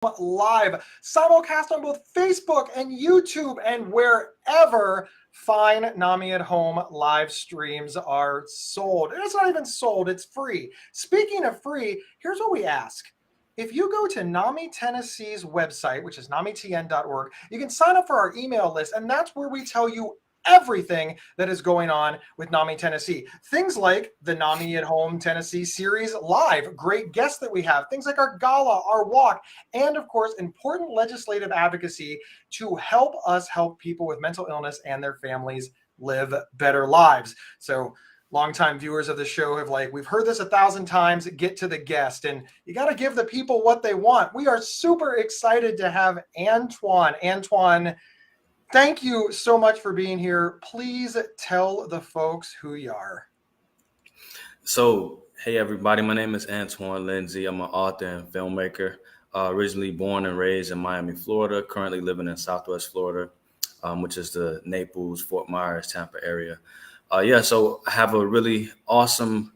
live, simulcast on both Facebook and YouTube and wherever fine NAMI at Home live streams are sold. It's not even sold, it's free. Speaking of free, here's what we ask. If you go to NAMI Tennessee's website, which is namitn.org, you can sign up for our email list, and that's where we tell you everything that is going on with NAMI Tennessee. Things like the NAMI at Home Tennessee series live, great guests that we have, things like our gala, our walk, and of course, important legislative advocacy to help us help people with mental illness and their families live better lives. So longtime viewers of the show have we've heard this 1,000 times, get to the guest, and you got to give the people what they want. We are super excited to have Antwon. Antwon, thank you so much for being here. Please tell the folks who you are. So, hey everybody, my name is Antwon Lindsey. I'm an author and filmmaker, originally born and raised in Miami, Florida, currently living in Southwest Florida, which is the Naples, Fort Myers, Tampa area. So I have a really awesome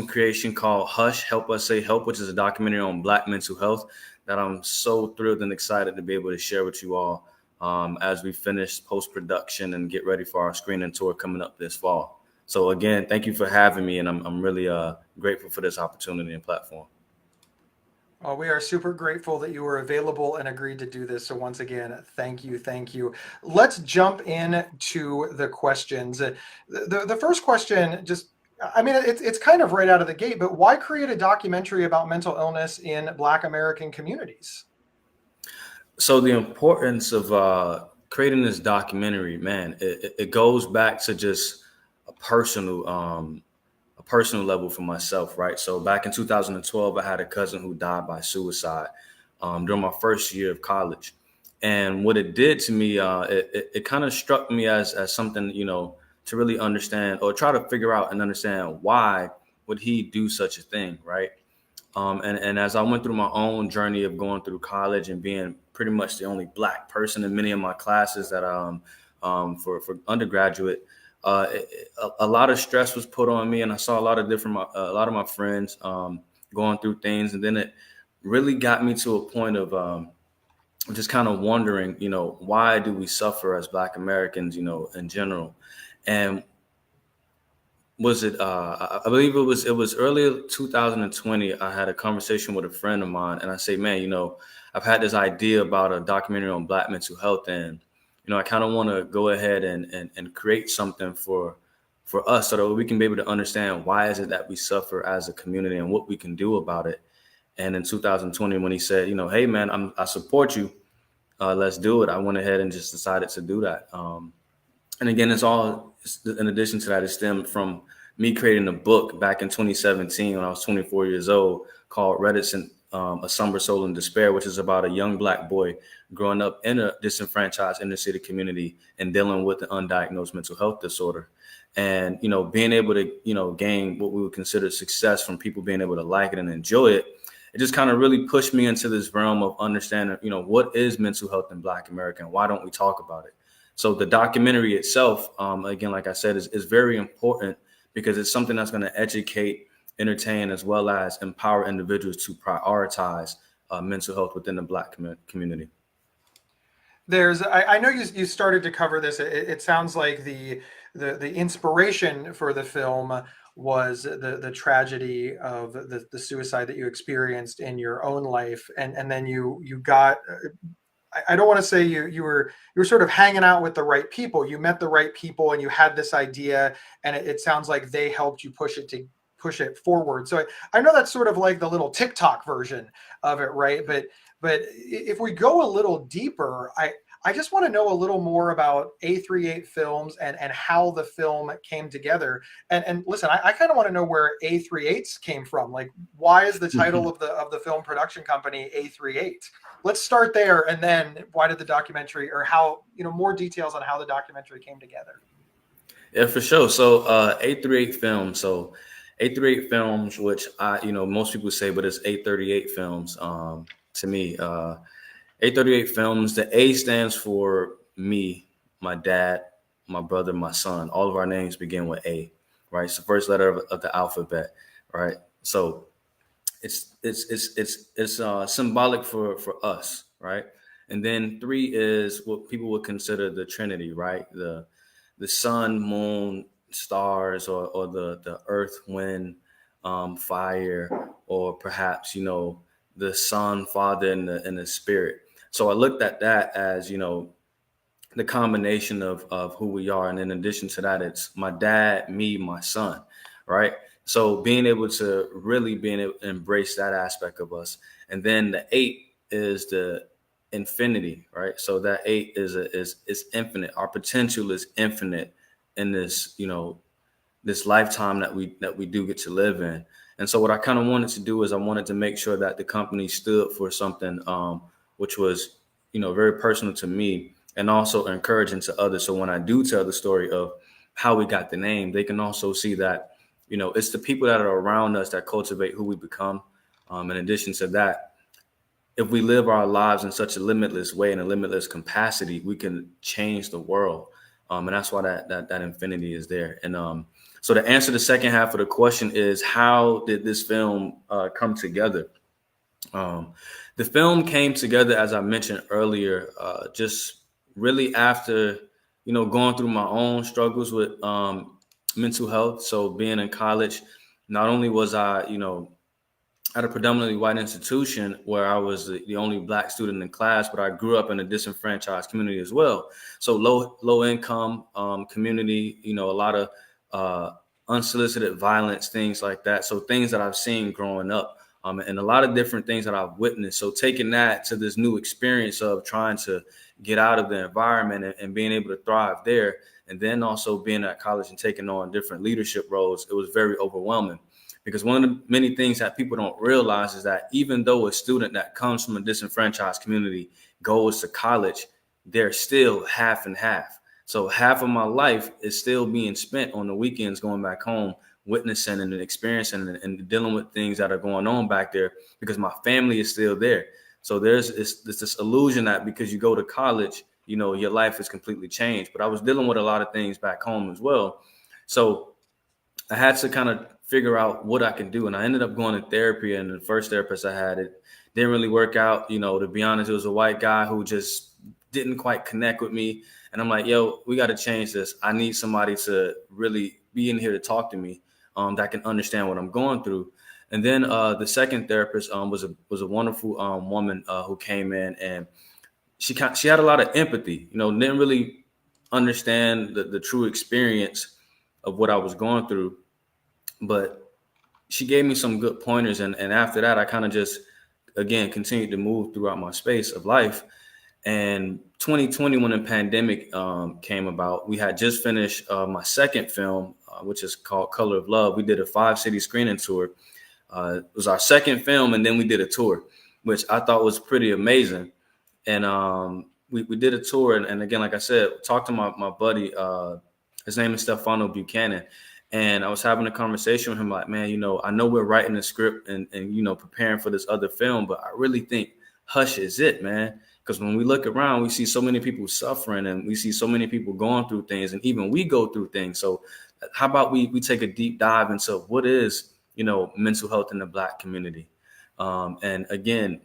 creation called Hush, Help Us Say Help, which is a documentary on Black mental health that I'm so thrilled and excited to be able to share with you all as we finish post-production and get ready for our screening tour coming up this fall. So again, thank you for having me, and I'm really grateful for this opportunity and platform. Well, we are super grateful that you were available and agreed to do this. So once again, thank you, thank you. Let's jump into the questions. The first question, it's kind of right out of the gate, but why create a documentary about mental illness in Black American communities? So the importance of creating this documentary, man, it goes back to just a personal level for myself, right? So back in 2012, I had a cousin who died by suicide during my first year of college. And what it did to me, it kind of struck me as something, to really understand or try to figure out and understand why would he do such a thing, right? And as I went through my own journey of going through college and being pretty much the only Black person in many of my classes that for undergraduate, a lot of stress was put on me, and I saw a lot of my friends going through things, and then it really got me to a point of just kind of wondering, why do we suffer as Black Americans, in general, and was it? I believe it was early 2020. I had a conversation with a friend of mine, and I say, man, I've had this idea about a documentary on Black mental health, and I kind of want to go ahead and create something for us so that we can be able to understand why is it that we suffer as a community and what we can do about it. And in 2020, when he said, hey man, I support you, let's do it, I went ahead and just decided to do that. And again, in addition to that, it stemmed from me creating a book back in 2017 when I was 24 years old called Reticent, A Somber Soul in Despair, which is about a young Black boy growing up in a disenfranchised inner city community and dealing with an undiagnosed mental health disorder. And, being able to, gain what we would consider success from people being able to like it and enjoy it, it just kind of really pushed me into this realm of understanding, what is mental health in Black America and why don't we talk about it? So the documentary itself, again, like I said, is very important because it's something that's going to educate, entertain, as well as empower individuals to prioritize mental health within the Black community. I know you started to cover this. It sounds like the inspiration for the film was the tragedy of the suicide that you experienced in your own life, and then you got. I don't want to say you were sort of hanging out with the right people. You met the right people, and you had this idea, and it sounds like they helped you push it forward. So I know that's sort of like the little TikTok version of it, right? But if we go a little deeper, I just want to know a little more about A38 Films and how the film came together. And listen, I kind of want to know where A38s came from. Like, why is the title of the film production company A38? Let's start there, and then why did the documentary, or how, more details on how the documentary came together. Yeah, for sure. So A38 Films. So A38 Films, which most people say, but it's A38 Films to me. A38 Films, the A stands for me, my dad, my brother, my son. All of our names begin with A, right? It's the first letter of the alphabet, right? So it's symbolic for us, right? And then 3 is what people would consider the Trinity, right? The sun, moon, stars, or the earth, wind, fire, or perhaps, the Son, Father, and the Spirit. So I looked at that as, the combination of who we are. And in addition to that, it's my dad, me, my son, right? So being able to really being able to embrace that aspect of us. And then the 8 is the infinity, right? So that 8 is infinite. Our potential is infinite in this, this lifetime that we do get to live in. And so what I kind of wanted to do is I wanted to make sure that the company stood for something which was, very personal to me and also encouraging to others. So when I do tell the story of how we got the name, they can also see that, it's the people that are around us that cultivate who we become. In addition to that, if we live our lives in such a limitless way, in a limitless capacity, we can change the world. And that's why that infinity is there. And so to answer the second half of the question is, how did this film come together? The film came together, as I mentioned earlier, just really after, going through my own struggles with mental health. So being in college, not only was I, at a predominantly white institution where I was the only Black student in class, but I grew up in a disenfranchised community as well. So low income community, a lot of unsolicited violence, things like that. So things that I've seen growing up. And a lot of different things that I've witnessed. So taking that to this new experience of trying to get out of the environment and being able to thrive there, and then also being at college and taking on different leadership roles, it was very overwhelming. Because one of the many things that people don't realize is that even though a student that comes from a disenfranchised community goes to college, they're still half and half. So half of my life is still being spent on the weekends going back home, witnessing and experiencing and dealing with things that are going on back there because my family is still there. So there's this illusion that because you go to college, your life is completely changed. But I was dealing with a lot of things back home as well. So I had to kind of figure out what I can do. And I ended up going to therapy, and the first therapist I had, it didn't really work out. To be honest, it was a white guy who just didn't quite connect with me. And I'm like, yo, we got to change this. I need somebody to really be in here to talk to me that can understand what I'm going through. And then the second therapist was a wonderful woman who came in, and she had a lot of empathy, didn't really understand the true experience of what I was going through. But she gave me some good pointers. And after that, I kind of just, again, continued to move throughout my space of life. And 2020, when the pandemic came about, we had just finished my second film, which is called Color of Love. We did a 5-city screening tour. It was our second film, and then we did a tour, which I thought was pretty amazing. And we did a tour. And again, like I said, talked to my buddy. His name is Stefano Buchanan. And I was having a conversation with him like, man, I know we're writing the script and preparing for this other film, but I really think Hush is it, man. Because when we look around, we see so many people suffering, and we see so many people going through things, and even we go through things. So how about we take a deep dive into what is, mental health in the Black community? And again,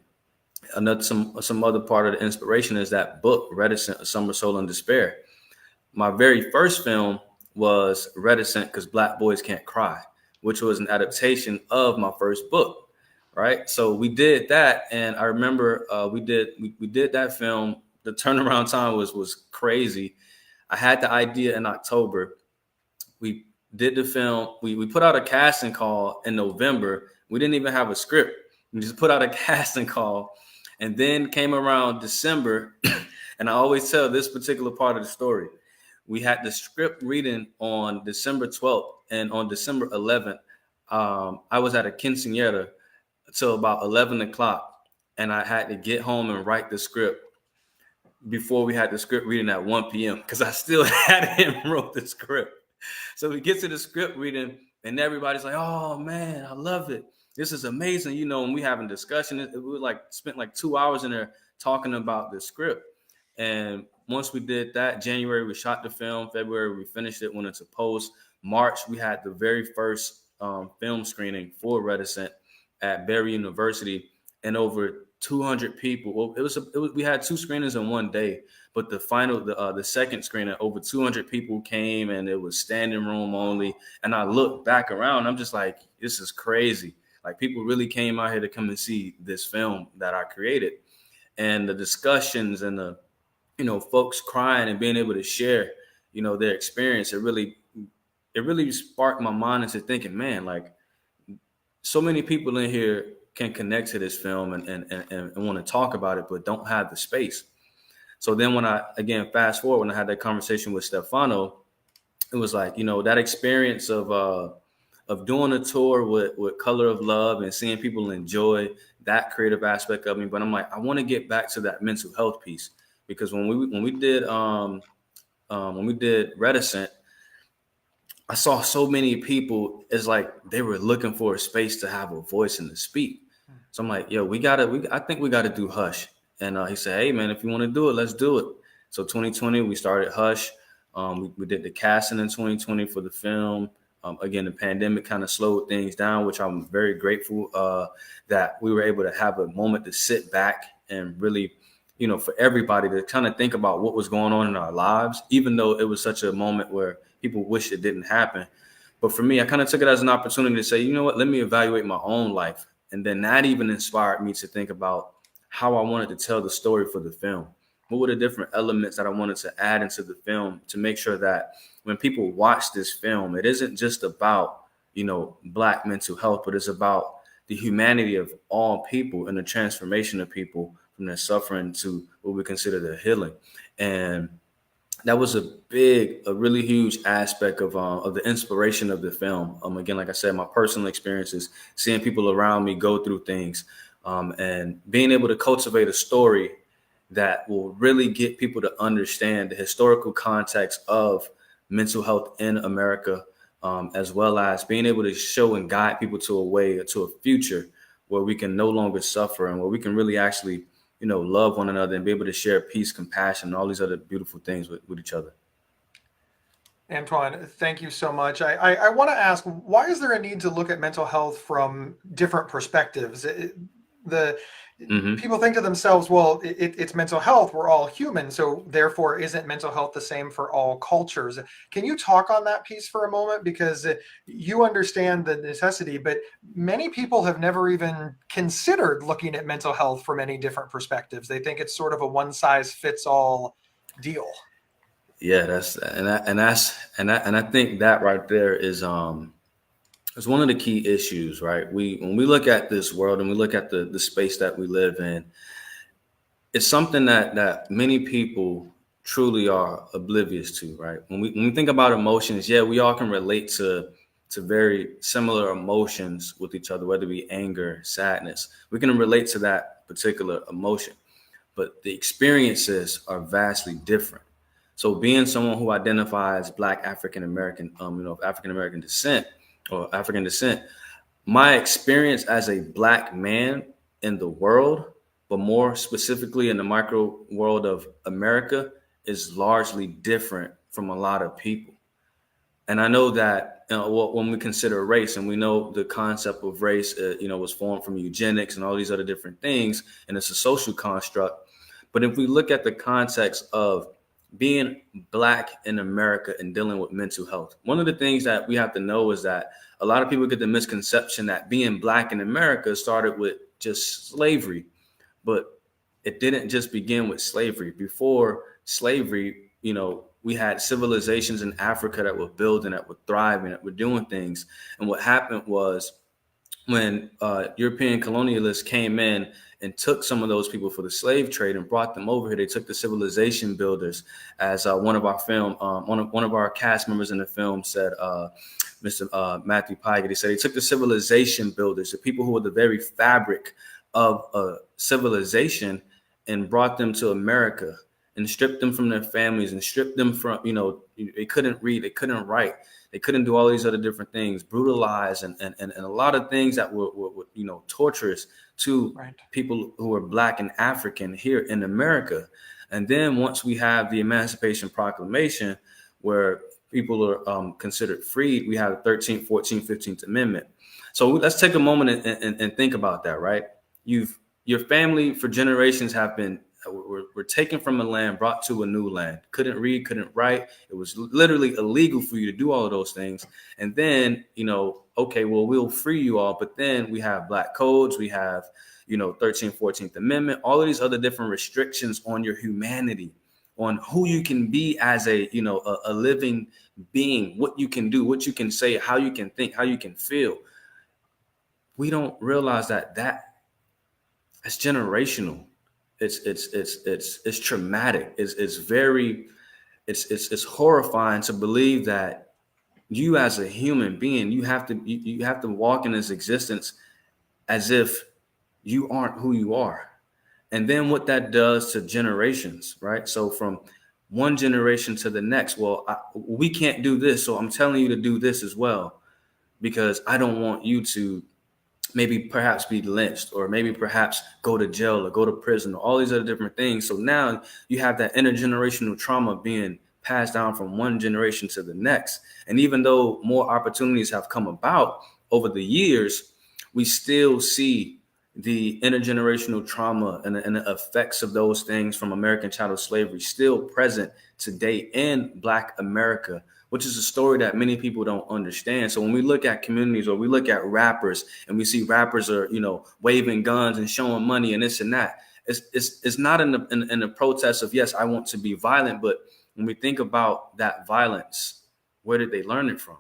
some other part of the inspiration is that book, Reticent, A Summer Soul in Despair. My very first film was Reticent Because Black Boys Can't Cry, which was an adaptation of my first book. Right. So we did that. And I remember we did that film. The turnaround time was crazy. I had the idea in October. We did the film. We put out a casting call in November. We didn't even have a script. We just put out a casting call. And then came around December. And I always tell this particular part of the story. We had the script reading on December 12th. And on December 11th, I was at a quinceañera till about 11 o'clock, and I had to get home and write the script before we had the script reading at 1 p.m. because I still hadn't wrote the script. So we get to the script reading, and everybody's like, oh, man, I love it. This is amazing. And we having discussion. We spent 2 hours in there talking about the script. And once we did that, January, we shot the film. February, we finished it, went into post. March, we had the very first film screening for Reticent at Berry University, and over 200 people. Well, we had 2 screenings in one day, but the second screening, over 200 people came, and it was standing room only. And I looked back around, I'm just like, this is crazy. Like, people really came out here to come and see this film that I created, and the discussions and the, folks crying and being able to share, their experience. It really sparked my mind into thinking, man, like, so many people in here can connect to this film and want to talk about it, but don't have the space. So then when fast forward, when I had that conversation with Stefano, it was like, that experience of doing a tour with Color of Love and seeing people enjoy that creative aspect of me. But I'm like, I want to get back to that mental health piece, because when we did Reticent, I saw so many people, it's like they were looking for a space to have a voice and to speak. So I'm like, yo, I think we gotta do Hush. And he said, hey man, if you want to do it, let's do it. So 2020, we started Hush. We did the casting in 2020 for the film. Again, the pandemic kind of slowed things down, which I'm very grateful that we were able to have a moment to sit back and really, for everybody to kind of think about what was going on in our lives, even though it was such a moment where people wish it didn't happen. But for me, I kind of took it as an opportunity to say, you know what, let me evaluate my own life. And then that even inspired me to think about how I wanted to tell the story for the film. What were the different elements that I wanted to add into the film to make sure that when people watch this film, it isn't just about, Black mental health, but it's about the humanity of all people and the transformation of people from their suffering to what we consider their healing. And that was a really huge aspect of the inspiration of the film. Again, like I said, my personal experiences, seeing people around me go through things, and being able to cultivate a story that will really get people to understand the historical context of mental health in America, as well as being able to show and guide people to a future where we can no longer suffer and where we can really actually, love one another and be able to share peace, compassion, and all these other beautiful things with each other. Antwon, thank you so much. I want to ask, why is there a need to look at mental health from different perspectives? People think to themselves, well, it's mental health. We're all human. So therefore, isn't mental health the same for all cultures? Can you talk on that piece for a moment? Because you understand the necessity, but many people have never even considered looking at mental health from any different perspectives. They think it's sort of a one size fits all deal. Yeah, I think that right there is one of the key issues, right? When we look at this world and we look at the space that we live in, it's something that many people truly are oblivious to, right? When we think about emotions, yeah, we all can relate to very similar emotions with each other, whether it be anger, sadness. We can relate to that particular emotion, but the experiences are vastly different. So being someone who identifies Black African American, of African American descent or African descent, my experience as a Black man in the world, but more specifically in the micro world of America, is largely different from a lot of people. And I know that when we consider race, and we know the concept of race, was formed from eugenics and all these other different things, and it's a social construct. But if we look at the context of being Black in America and dealing with mental health, one of the things that we have to know is that a lot of people get the misconception that being Black in America started with just slavery, but it didn't just begin with slavery. Before slavery, we had civilizations in Africa that were building, that were thriving, that were doing things. And what happened was, when European colonialists came in and took some of those people for the slave trade and brought them over here, they took the civilization builders, as one of our cast members in the film said, Mr. Matthew Pygott. He said he took the civilization builders, the people who were the very fabric of civilization, and brought them to America and stripped them from their families and stripped them from, they couldn't read, they couldn't write, they couldn't do all these other different things, brutalized and a lot of things that were torturous to people who were Black and African here in America. And then once we have the Emancipation Proclamation, where people are considered freed, we have the 13th, 14th, 15th Amendment. So let's take a moment and think about that, right? Your family for generations have been were taken from a land, brought to a new land. Couldn't read, couldn't write. It was literally illegal for you to do all of those things. And then, okay, well, we'll free you all. But then we have black codes, we have, 13th, 14th Amendment, all of these other different restrictions on your humanity, on who you can be as a living being, what you can do, what you can say, how you can think, how you can feel. We don't realize that it's generational. It's traumatic. It's horrifying to believe that you as a human being, you have to walk in this existence as if you aren't who you are. And then what that does to generations, right? So from one generation to the next, well, we can't do this, so I'm telling you to do this as well, because I don't want you to maybe perhaps be lynched, or maybe perhaps go to jail or go to prison, or all these other different things. So now you have that intergenerational trauma being passed down from one generation to the next. And even though more opportunities have come about over the years, we still see the intergenerational trauma and the effects of those things from American chattel slavery still present today in Black America, which is a story that many people don't understand. So when we look at communities, or we look at rappers and we see rappers are, waving guns and showing money and this and that, it's not in the protest of, yes, I want to be violent. But when we think about that violence, where did they learn it from?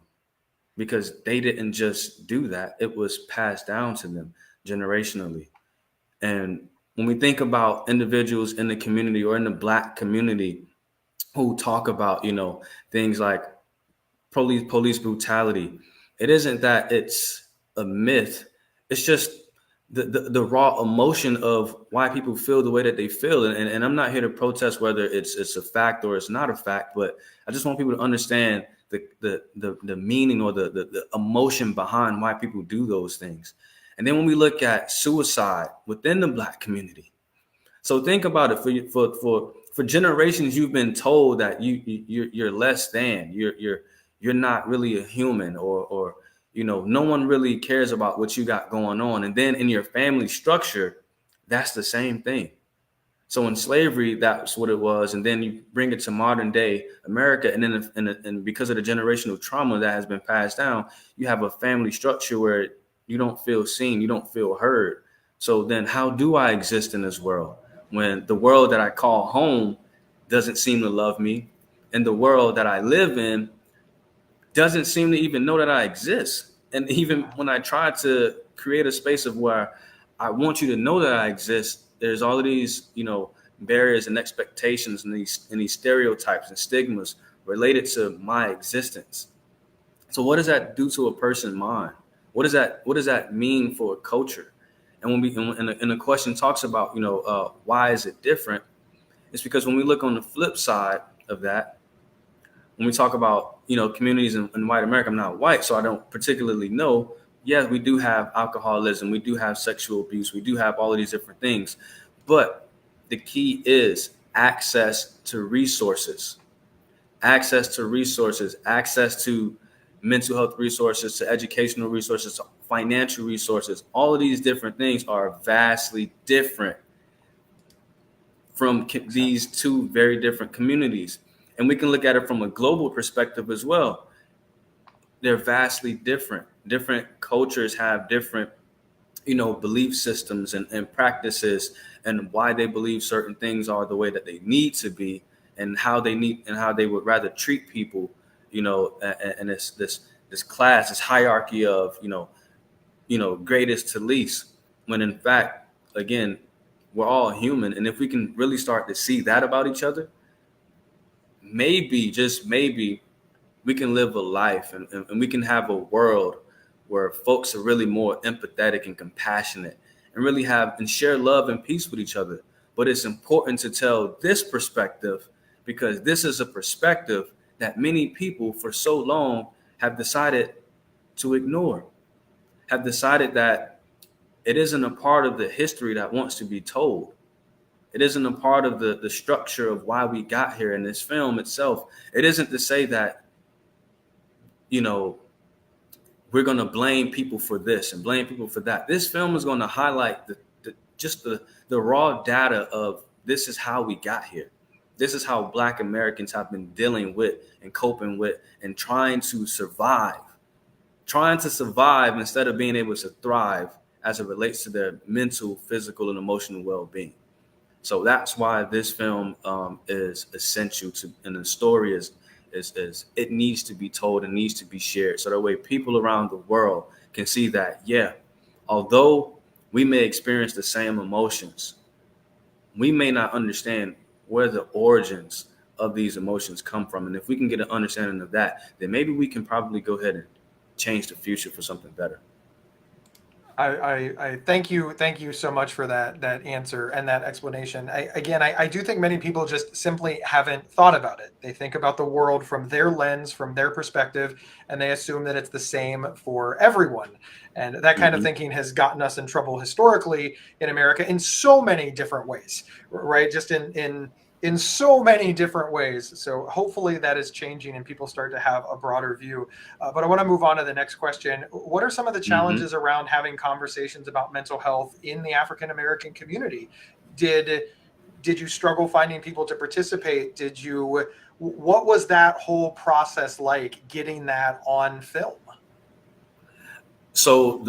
Because they didn't just do that. It was passed down to them generationally. And when we think about individuals in the community or in the Black community who talk about, things like police brutality, it isn't that it's a myth. It's just the raw emotion of why people feel the way that they feel. And I'm not here to protest whether it's a fact or it's not a fact, but I just want people to understand the meaning or the emotion behind why people do those things. And then when we look at suicide within the Black community, so think about it. For generations, you've been told that you're less than, you're not really a human, or no one really cares about what you got going on. And then in your family structure, that's the same thing. So in slavery, that's what it was. And then you bring it to modern day America. And then and because of the generational trauma that has been passed down, you have a family structure where you don't feel seen, you don't feel heard. So then how do I exist in this world when the world that I call home doesn't seem to love me, and the world that I live in doesn't seem to even know that I exist? And even when I try to create a space of where I want you to know that I exist, there's all of these, barriers and expectations and these stereotypes and stigmas related to my existence. So what does that do to a person's mind? What does that mean for a culture? And when the question talks about, why is it different? It's because when we look on the flip side of that, when we talk about, communities in white America, I'm not white, so I don't particularly know. Yes, we do have alcoholism, we do have sexual abuse, we do have all of these different things. But the key is access to resources, access to mental health resources, to educational resources, to financial resources. All of these different things are vastly different from these two very different communities. And we can look at it from a global perspective as well. They're vastly different. Different cultures have different, belief systems and practices, and why they believe certain things are the way that they need to be, and how they would rather treat people, and this class, this hierarchy of, greatest to least, when in fact, again, we're all human. And if we can really start to see that about each other, maybe, just maybe, we can live a life and we can have a world where folks are really more empathetic and compassionate and really have and share love and peace with each other. But it's important to tell this perspective, because this is a perspective that many people for so long have decided to ignore, have decided that it isn't a part of the history that wants to be told. It isn't a part of the structure of why we got here in this film itself. It isn't to say that, we're going to blame people for this and blame people for that. This film is going to highlight the raw data of this is how we got here. This is how Black Americans have been dealing with and coping with and trying to survive instead of being able to thrive as it relates to their mental, physical, and emotional well-being. So that's why this film is essential to, and the story is it needs to be told and needs to be shared. So that way people around the world can see that, yeah, although we may experience the same emotions, we may not understand where the origins of these emotions come from. And if we can get an understanding of that, then maybe we can probably go ahead and change the future for something better. I thank you so much for that answer and that explanation. I do think many people just simply haven't thought about it. They think about the world from their lens, from their perspective, and they assume that it's the same for everyone. And that kind of thinking has gotten us in trouble historically in America in so many different ways, right? Just in so many different ways. So hopefully that is changing and people start to have a broader view. But I want to move on to the next question. What are some of the challenges around having conversations about mental health in the African-American community? Did you struggle finding people to participate? What was that whole process like, getting that on film? So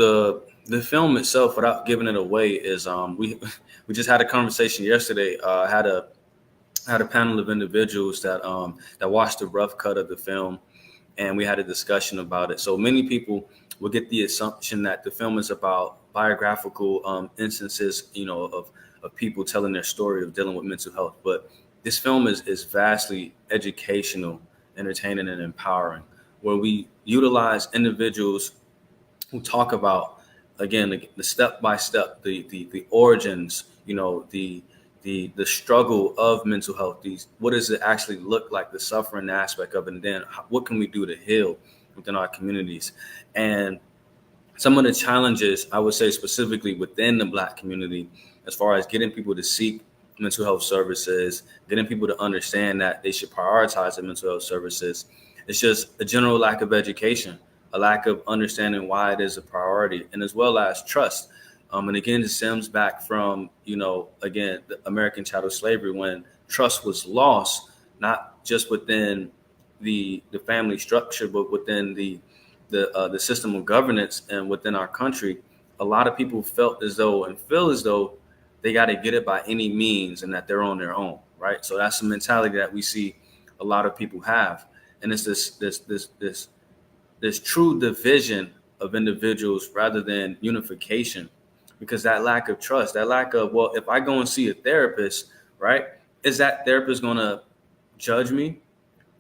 the film itself, without giving it away, is we just had a conversation yesterday. I had a panel of individuals that watched the rough cut of the film, and we had a discussion about it. So many people will get the assumption that the film is about biographical instances, of people telling their story of dealing with mental health. But this film is vastly educational, entertaining, and empowering, where we utilize individuals who talk about, again, the step by step, the origins, the struggle of mental health. What does it actually look like, the suffering aspect of it, and then what can we do to heal within our communities? And some of the challenges, I would say specifically within the Black community, as far as getting people to seek mental health services, getting people to understand that they should prioritize their mental health services, it's just a general lack of education, a lack of understanding why it is a priority, and as well as trust. And again, it stems back from, again, the American chattel slavery, when trust was lost, not just within the family structure, but within the system of governance and within our country. A lot of people felt as though and feel as though they got to get it by any means and that they're on their own, right? So that's the mentality that we see a lot of people have. And it's this true division of individuals rather than unification. Because that lack of trust, that lack of, well, if I go and see a therapist, right, is that therapist going to judge me?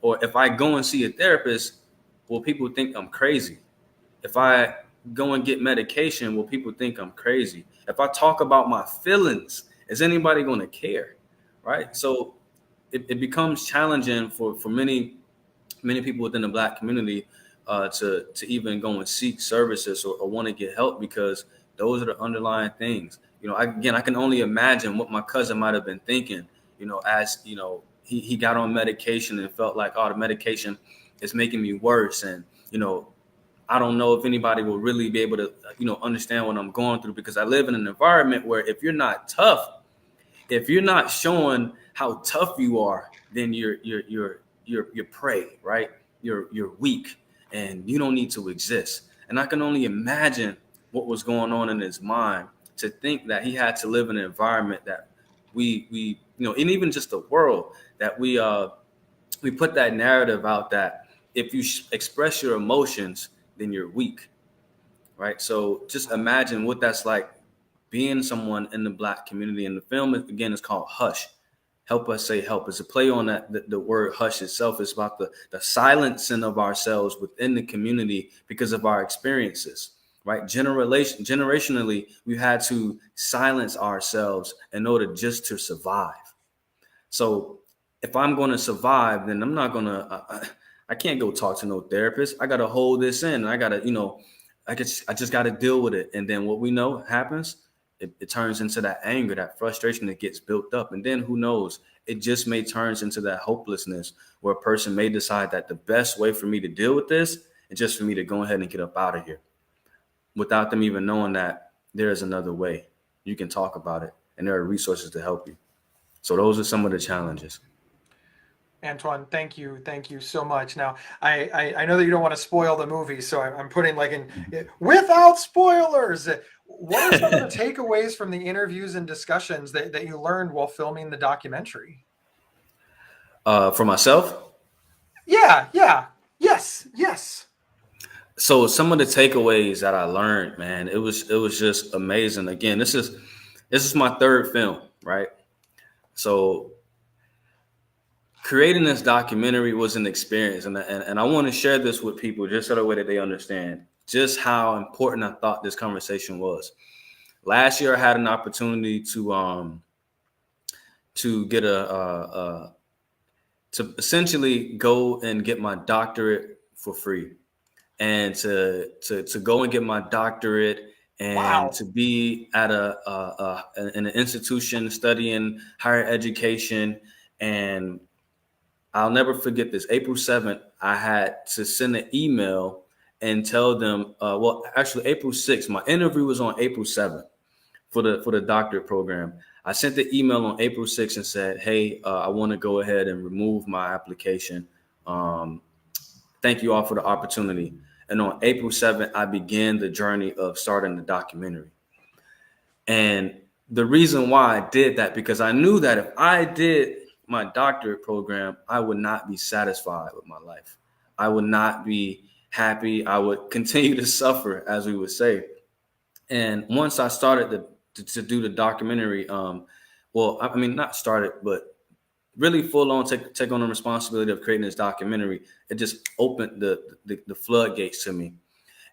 Or if I go and see a therapist, will people think I'm crazy? If I go and get medication, will people think I'm crazy? If I talk about my feelings, is anybody going to care, right? So it becomes challenging for many people within the Black community to even go and seek services or want to get help, because those are the underlying things. I can only imagine what my cousin might have been thinking, as, he got on medication and felt like, oh, the medication is making me worse. And, I don't know if anybody will really be able to, understand what I'm going through, because I live in an environment where if you're not tough, if you're not showing how tough you are, then you're prey, right? You're weak and you don't need to exist. And I can only imagine what was going on in his mind to think that he had to live in an environment that we and even just the world that we put that narrative out that if you express your emotions, then you're weak, right? So just imagine what that's like, being someone in the Black community. And the film, again, is called Hush. Help Us Say Help. It's a play on that. The word hush itself is about the silencing of ourselves within the community because of our experiences. Right, generationally, we had to silence ourselves in order just to survive. So if I'm going to survive, then I'm not going to, I can't go talk to no therapist. I got to hold this in. I got to, I just got to deal with it. And then what we know happens, it turns into that anger, that frustration that gets built up. And then who knows, it just may turn into that hopelessness where a person may decide that the best way for me to deal with this and just for me to go ahead and get up out of here without them even knowing that there is another way. You can talk about it, and there are resources to help you. So those are some of the challenges. Antwon, thank you so much. Now, I know that you don't want to spoil the movie, so I'm putting like in without spoilers. What are some of the takeaways from the interviews and discussions that you learned while filming the documentary? For myself? Yeah, yes. So some of the takeaways that I learned, man, it was just amazing. Again, this is my third film, right? So creating this documentary was an experience, and I want to share this with people just so the way that they understand just how important I thought this conversation was. Last year, I had an opportunity to get to essentially go and get my doctorate for free, and to go and get my doctorate and to be at an institution studying higher education. And I'll never forget this. April 7th, I had to send an email and tell them, well, actually April 6th, my interview was on April 7th for the doctorate program. I sent the email on April 6th and said, hey, I want to go ahead and remove my application. Thank you all for the opportunity. And on April 7th, I began the journey of starting the documentary. And the reason why I did that, because I knew that if I did my doctorate program, I would not be satisfied with my life. I would not be happy. I would continue to suffer, as we would say. And once I started to do the documentary, well, I mean, not started, but really full on take on the responsibility of creating this documentary, it just opened the floodgates to me.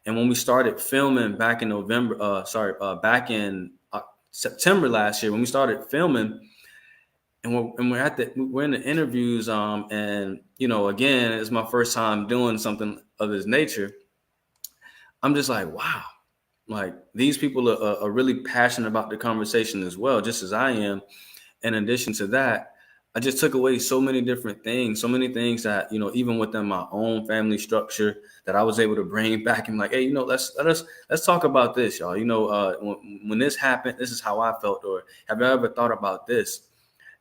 And when we started filming back in back in September last year, when we started filming, and we're in the interviews, and again, it's my first time doing something of this nature. I'm just like, wow, like these people are really passionate about the conversation as well, just as I am. In addition to that, I just took away so many different things, so many things that, even within my own family structure, that I was able to bring back and like, hey, let's talk about this, y'all. When this happened, this is how I felt, or have you ever thought about this?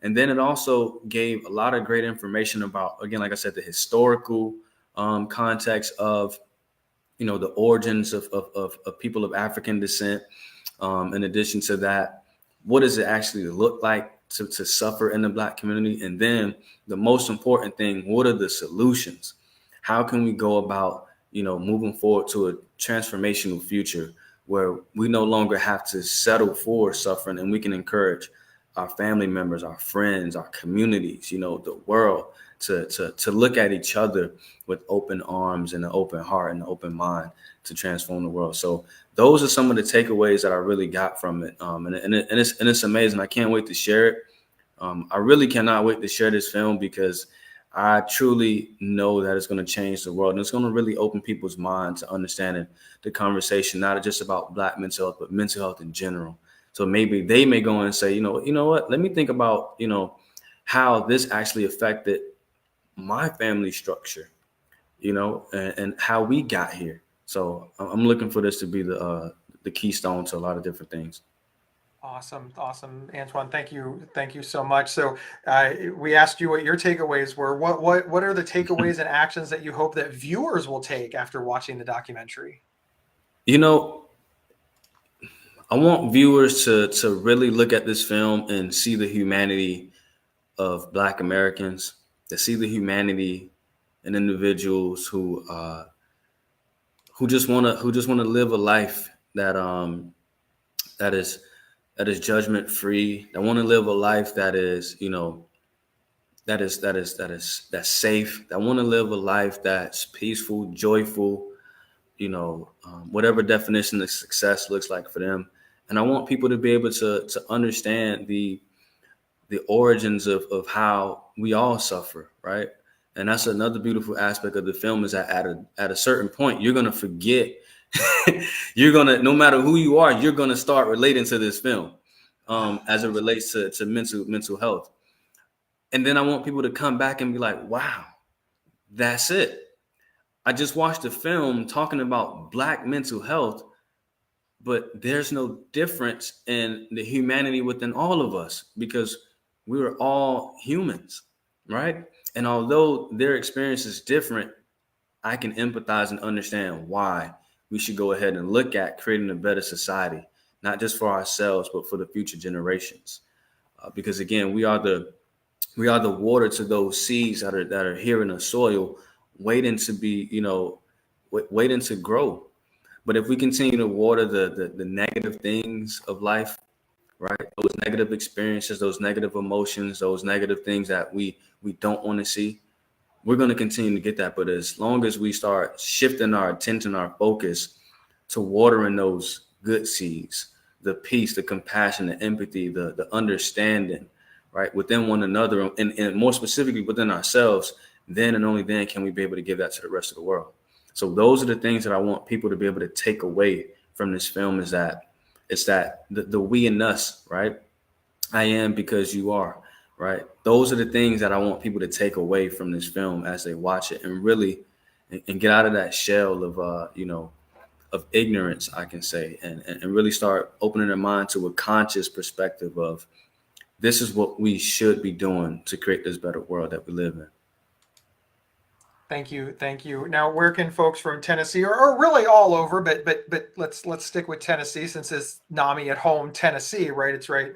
And then it also gave a lot of great information about, again, like I said, the historical context of, the origins of people of African descent. In addition to that, what does it actually look like to suffer in the Black community? And then the most important thing, what are the solutions? How can we go about, moving forward to a transformational future where we no longer have to settle for suffering, and we can encourage our family members, our friends, our communities, the world to look at each other with open arms and an open heart and an open mind to transform the world. So those are some of the takeaways that I really got from it. And it's amazing. I can't wait to share it. I really cannot wait to share this film, because I truly know that it's going to change the world, and it's going to really open people's minds to understanding the conversation, not just about Black mental health, but mental health in general. So maybe they may go and say, you know what, let me think about, how this actually affected my family structure, and how we got here. So I'm looking for this to be the keystone to a lot of different things. Awesome, Antwon. Thank you so much. So we asked you what your takeaways were. What are the takeaways and actions that you hope that viewers will take after watching the documentary? I want viewers to really look at this film and see the humanity of Black Americans, to see the humanity in individuals who just want to live a life that is judgment free. That want to live a life that is that's safe. That want to live a life that's peaceful, joyful. Whatever definition of success looks like for them. And I want people to be able to understand the origins of how we all suffer, right? And that's another beautiful aspect of the film, is that at a certain point, you're going to forget. No matter who you are, you're going to start relating to this film as it relates to mental health. And then I want people to come back and be like, wow, that's it. I just watched a film talking about Black mental health, but there's no difference in the humanity within all of us because we are all humans, right? And although their experience is different, I can empathize and understand why we should go ahead and look at creating a better society, not just for ourselves, but for the future generations. Because again, we are the water to those seeds that are here in the soil, waiting to be, waiting to grow. But if we continue to water the negative things of life, right? Those negative experiences, those negative emotions, those negative things that we don't want to see, we're going to continue to get that. But as long as we start shifting our attention, our focus to watering those good seeds, the peace, the compassion, the empathy, the understanding, right, within one another, and more specifically within ourselves, then and only then can we be able to give that to the rest of the world. So those are the things that I want people to be able to take away from this film, is that it's that the we and us, right? I am because you are, right? Those are the things that I want people to take away from this film as they watch it, and really and get out of that shell of of ignorance, I can say, and really start opening their mind to a conscious perspective of this is what we should be doing to create this better world that we live in. Thank you, thank you. Now, where can folks from Tennessee, or really all over, but let's stick with Tennessee since it's NAMI at Home Tennessee, right? It's right.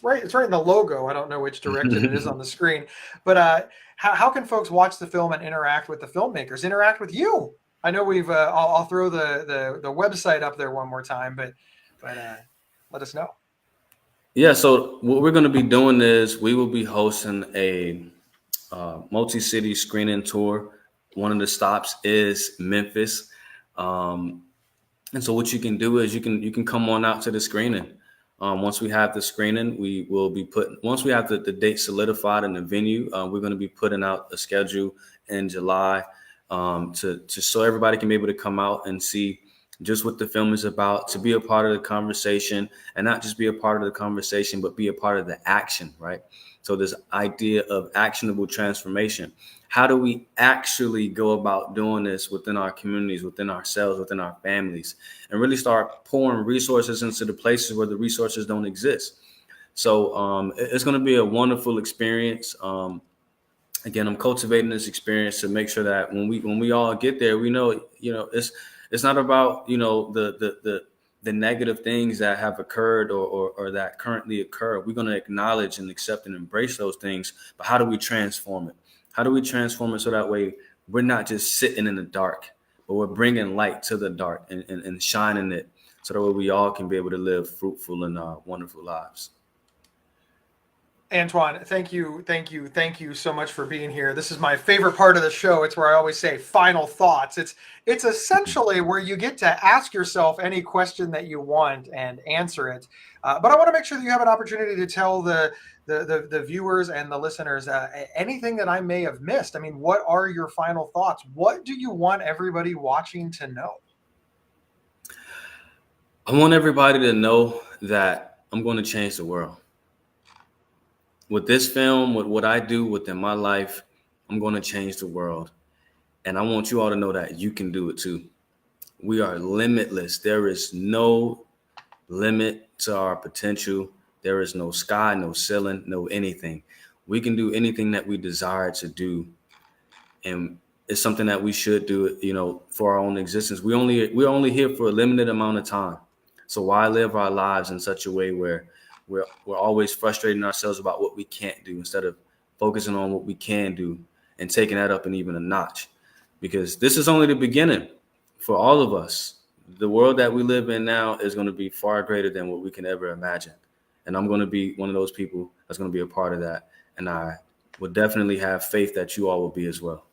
It's right in the logo. I don't know which direction it is on the screen, but how can folks watch the film and interact with the filmmakers, interact with you? I know we've. I'll throw the website up there one more time, but let us know. Yeah, so what we're going to be doing is we will be hosting a multi-city screening tour. One of the stops is Memphis, and so what you can do is you can come on out to the screening. Once we have the screening, we will be once we have the date solidified in the venue, we're going to be putting out a schedule in July, to so everybody can be able to come out and see just what the film is about, to be a part of the conversation, and not just be a part of the conversation, but be a part of the action, right? So this idea of actionable transformation. How do we actually go about doing this within our communities, within ourselves, within our families, and really start pouring resources into the places where the resources don't exist? So it's going to be a wonderful experience. Again, I'm cultivating this experience to make sure that when we all get there, we know, it's not about, the negative things that have occurred or that currently occur. We're going to acknowledge and accept and embrace those things. But how do we transform it? How do we transform it so that way we're not just sitting in the dark, but we're bringing light to the dark and shining it so that way we all can be able to live fruitful and wonderful lives. Antwon, thank you so much for being here. This is my favorite part of the show. It's where I always say final thoughts. It's essentially where you get to ask yourself any question that you want and answer it. But I want to make sure that you have an opportunity to tell the viewers and the listeners anything that I may have missed. I mean, what are your final thoughts? What do you want everybody watching to know? I want everybody to know that I'm going to change the world. With this film, with what I do within my life, I'm going to change the world. And I want you all to know that you can do it too. We are limitless. There is no limit to our potential. There is no sky, no ceiling, no anything. We can do anything that we desire to do. And it's something that we should do, for our own existence. We're only here for a limited amount of time. So why live our lives in such a way where we're always frustrating ourselves about what we can't do instead of focusing on what we can do and taking that up and even a notch? Because this is only the beginning for all of us. The world that we live in now is going to be far greater than what we can ever imagine. And I'm going to be one of those people that's going to be a part of that. And I will definitely have faith that you all will be as well.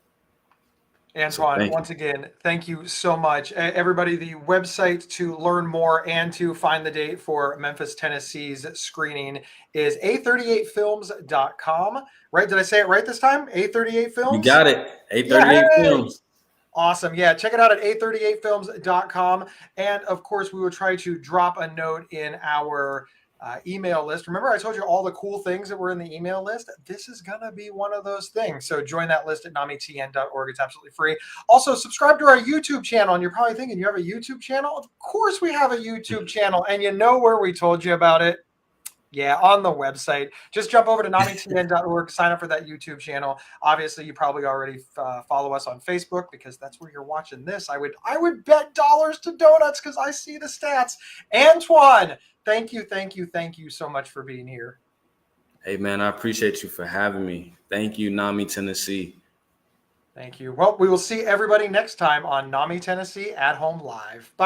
Antwon, once again, thank you so much. Everybody, the website to learn more and to find the date for Memphis, Tennessee's screening is A38Films.com. Right? Did I say it right this time? A38 Films? You got it. A38 Films. Awesome. Yeah, check it out at A38Films.com. And of course, we will try to drop a note in our email list. Remember, I told you all the cool things that were in the email list? This is going to be one of those things. So join that list at namitn.org. It's absolutely free. Also, subscribe to our YouTube channel. And you're probably thinking, you have a YouTube channel? Of course we have a YouTube channel. And you know where we told you about it? Yeah, on the website. Just jump over to namitn.org, sign up for that YouTube channel. Obviously, you probably already follow us on Facebook because that's where you're watching this. I would bet dollars to donuts because I see the stats. Antwon, thank you so much for being here. Hey, man, I appreciate you for having me. Thank you, NAMI, Tennessee. Thank you. Well, we will see everybody next time on NAMI Tennessee at Home Live. Bye.